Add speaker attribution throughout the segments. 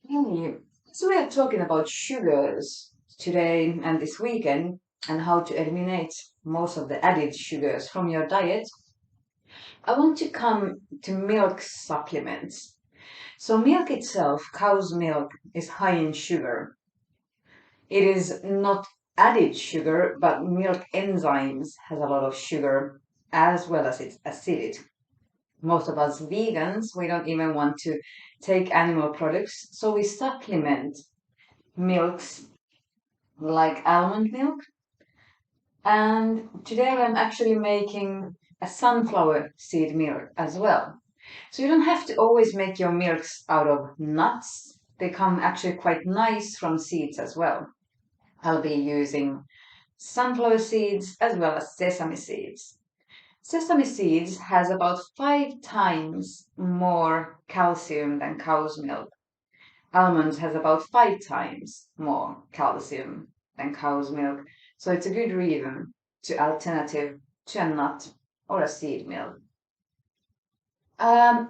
Speaker 1: Hey, so we are talking about sugars today and this weekend and how to eliminate most of the added sugars from your diet. I want to come to milk supplements. So milk itself, cow's milk, is high in sugar. It is not added sugar, but milk enzymes has a lot of sugar as well as its acidity. Most of us vegans, we don't even want to take animal products, so we supplement milks like almond milk. And today I'm actually making a sunflower seed milk as well. So you don't have to always make your milks out of nuts. They come actually quite nice from seeds as well. I'll be using sunflower seeds as well as sesame seeds. Sesame seeds has about 5 times more calcium than cow's milk. Almonds has about 5 times more calcium than cow's milk, so it's a good reason to alternative to a nut or a seed milk.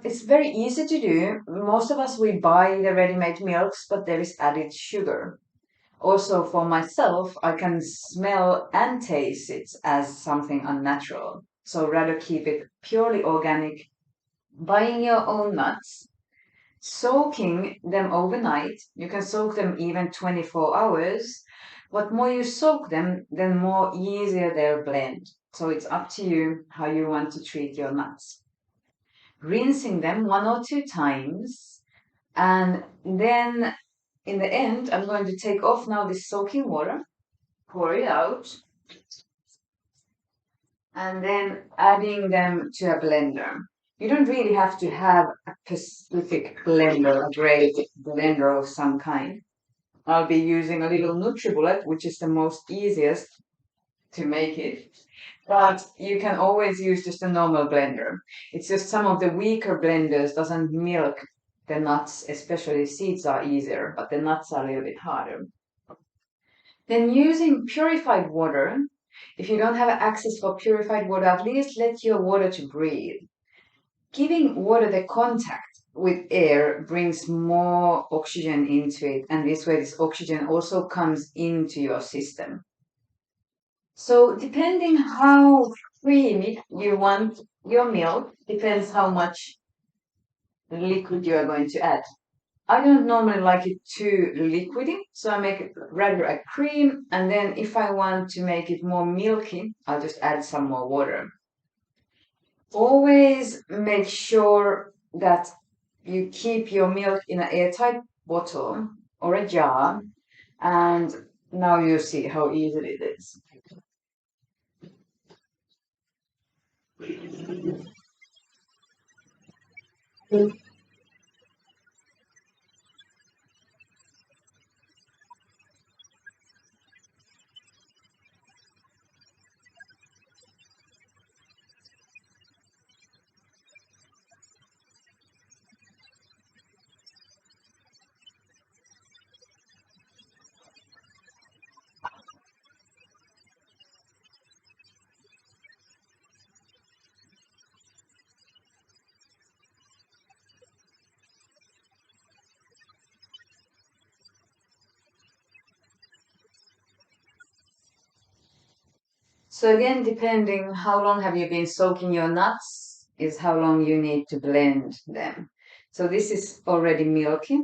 Speaker 1: It's very easy to do. Most of us we buy the ready-made milks, but there is added sugar. Also, for myself, I can smell and taste it as something unnatural. So rather keep it purely organic. Buying your own nuts, soaking them overnight. You can soak them even 24 hours. What more you soak them, then more easier they'll blend. So it's up to you how you want to treat your nuts. Rinsing them 1 or 2 times. And then in the end, I'm going to take off now this soaking water, pour it out, and then adding them to a blender. You don't really have to have a specific blender, a great blender of some kind. I'll be using a little NutriBullet, which is the most easiest to make it. But you can always use just a normal blender. It's just some of the weaker blenders doesn't milk the nuts, especially seeds are easier, but the nuts are a little bit harder. Then using purified water, if you don't have access for purified water, at least let your water to breathe. Giving water the contact with air brings more oxygen into it, and this way, this oxygen also comes into your system. So, depending how creamy you want your milk, depends how much liquid you are going to add. I don't normally like it too liquidy, so I make it rather a cream, and then if I want to make it more milky, I'll just add some more water. Always make sure that you keep your milk in an airtight bottle or a jar, and now you see how easy it is. So again, depending how long have you been soaking your nuts is how long you need to blend them. So this is already milky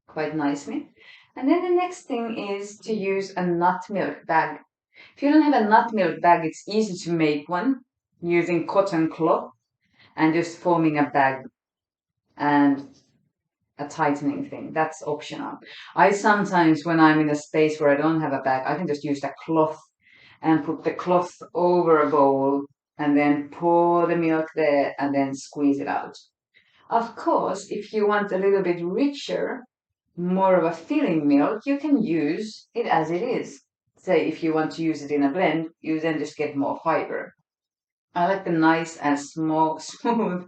Speaker 1: quite nicely. And then the next thing is to use a nut milk bag. If you don't have a nut milk bag, it's easy to make one using cotton cloth and just forming a bag and a tightening thing. That's optional. I sometimes, when I'm in a space where I don't have a bag, I can just use a cloth and put the cloth over a bowl and then pour the milk there and then squeeze it out. Of course, if you want a little bit richer, more of a filling milk, you can use it as it is. Say if you want to use it in a blend, you then just get more fiber. I like the nice and small, smooth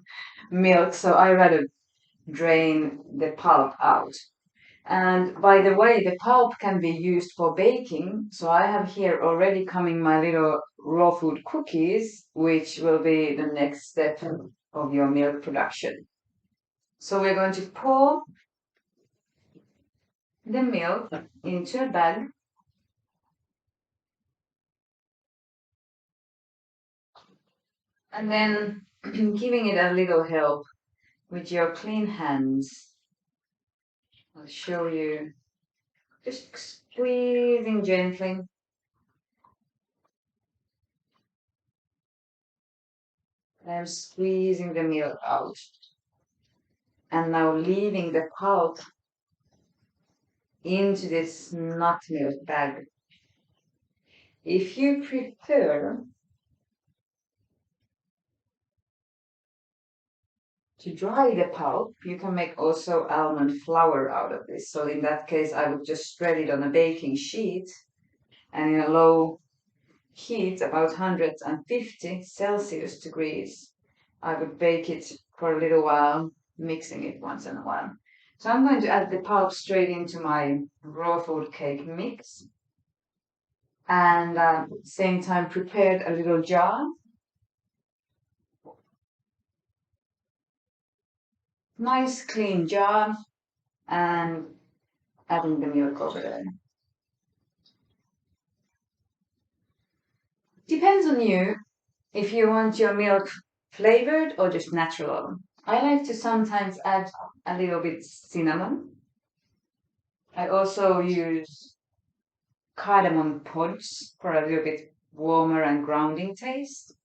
Speaker 1: milk, so I rather drain the pulp out. And by the way, the pulp can be used for baking. So I have here already coming my little raw food cookies, which will be the next step of your milk production. So we're going to pour the milk into a bag. And then giving it a little help with your clean hands. I'll show you. Just squeezing gently. I'm squeezing the milk out. And now leaving the pulp into this nut milk bag. If you prefer to dry the pulp, you can make also almond flour out of this. So in that case, I would just spread it on a baking sheet and in a low heat, about 150 Celsius degrees, I would bake it for a little while, mixing it once in a while. So I'm going to add the pulp straight into my raw food cake mix and at the same time prepared a little jar. Nice clean jar and adding the milk over there. Depends on you if you want your milk flavored or just natural. I like to sometimes add a little bit cinnamon. I also use cardamom pods for a little bit warmer and grounding taste,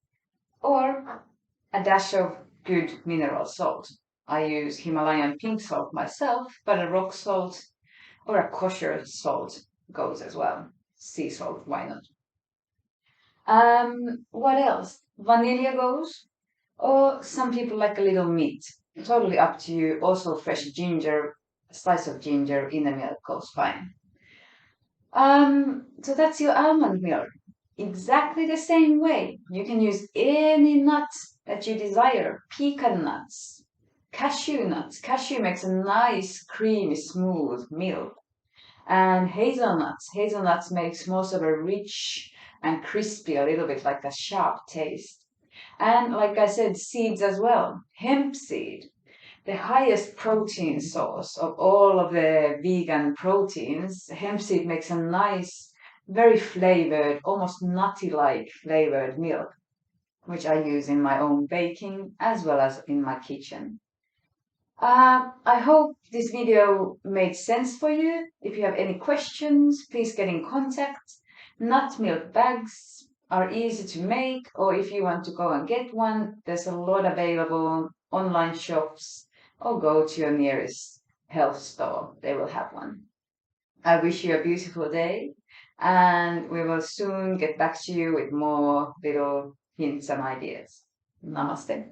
Speaker 1: or a dash of good mineral salt. I use Himalayan pink salt myself, but a rock salt or a kosher salt goes as well. Sea salt, why not? What else? Vanilla goes, or some people like a little meat. Totally up to you. Also, fresh ginger, a slice of ginger in the milk goes fine. So that's your almond milk. Exactly the same way. You can use any nuts that you desire. Pecan nuts, cashew nuts. Cashew makes a nice, creamy, smooth milk. And hazelnuts. Hazelnuts makes most of a rich and crispy, a little bit like a sharp taste. And like I said, seeds as well. Hemp seed, the highest protein source of all of the vegan proteins. Hemp seed makes a nice, very flavored, almost nutty-like flavored milk, which I use in my own baking as well as in my kitchen. I hope this video made sense for you. If you have any questions, please get in contact. Nut milk bags are easy to make, or if you want to go and get one, there's a lot available online shops, or go to your nearest health store. They will have one. I wish you a beautiful day, and we will soon get back to you with more little hints and ideas. Namaste.